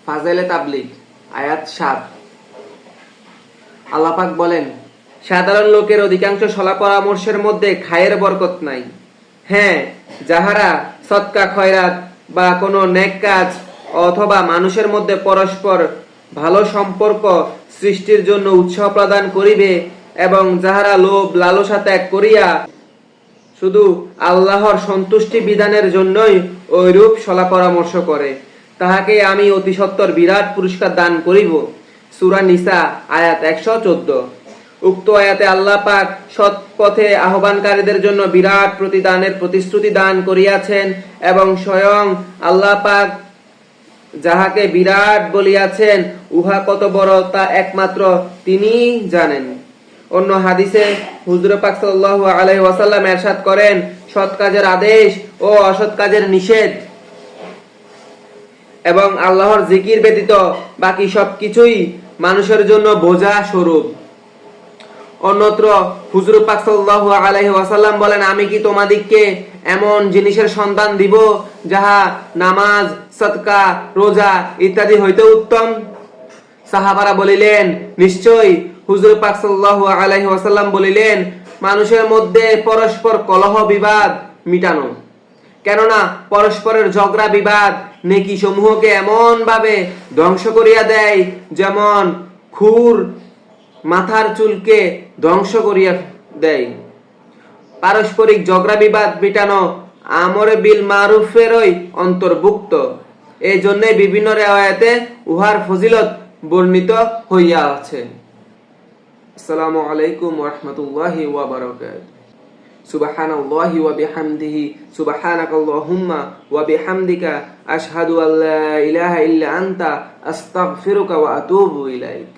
ফাজাইলে তাবলীগ আয়াত ৭। আল্লাহ পাক বলেন, সাধারণ লোকের অধিকাংশ সলা পরামর্শের মধ্যে খায়ের বরকত নাই। হ্যাঁ, যাহারা সদকা খয়রাত বা কোনো নেক কাজ অথবা মানুষের মধ্যে পরস্পর ভালো সম্পর্ক সৃষ্টির জন্য উৎসাহ প্রদান করিবে এবং যাহারা লোভ লালসা ত্যাগ করিয়া শুধু আল্লাহর সন্তুষ্টি বিধানের জন্যই ঐরূপ সলা পরামর্শ করে, তাহাকে আমি অতি সত্বর বিরাট পুরস্কার দান করিব। সূরা নিসা আয়াত ১১৪। উক্ত আয়াতে আল্লাহ পাক সৎ পথে আহ্বানকারীদের জন্য বিরাট প্রতিদানের প্রতিশ্রুতি দান করিয়াছেন এবং স্বয়ং আল্লাহ পাক যাহাকে বিরাট বলিয়াছেন উহা কত বড় তা একমাত্র তিনিই জানেন। অন্য হাদিসে হুজুর পাক সাল্লাল্লাহু আলাইহি ওয়াসাল্লাম ইরশাদ করেন, সৎ কাজের আদেশ ও অসৎ কাজের নিষেধ এবং আল্লাহর জিকির ব্যতীত বাকি সবকিছুই মানুষের জন্য বোঝা স্বরূপ। অন্যত্র হুজুর পাক সাল্লাল্লাহু আলাইহি ওয়াসাল্লাম বলেন, আমি কি তোমাদিগকে এমন জিনিসের সন্ধান দিব যাহা নামাজ, সদকা, রোজা ইত্যাদি হইতে উত্তম? সাহাবারা বলিলেন, নিশ্চয়। হুজুর পাক সাল্লাল্লাহু আলাইহি ওয়াসাল্লাম বলিলেন, মানুষের মধ্যে পরস্পর কলহ বিবাদ মিটানো। কেননা পরস্পরের ঝগড়া বিবাদ নেকি সমূহকে এমন ভাবে ধ্বংস করিয়া দেয় যেমন খুর মাথার চুলকে ধ্বংস করিয়া দেয়। পারস্পরিক ঝগড়া বিবাদ মিটানো আমরে বিল মারুফেরই অন্তর্ভুক্ত। এই জন্য বিভিন্ন রিওয়ায়াতে উহার ফজিলত বর্ণিত হইয়া আছে। আসসালামু আলাইকুম ওয়া রাহমাতুল্লাহি ওয়া বারাকাতুহু। সুবহানাল্লাহি ওয়া বিহামদিহি সুবহানাকাল্লাহুম্মা ওয়া বিহামদিকা আশহাদু আল্লা ইলাহা ইল্লা আনতা আস্তাগফিরুকা ওয়া আতুবু ইলাইক।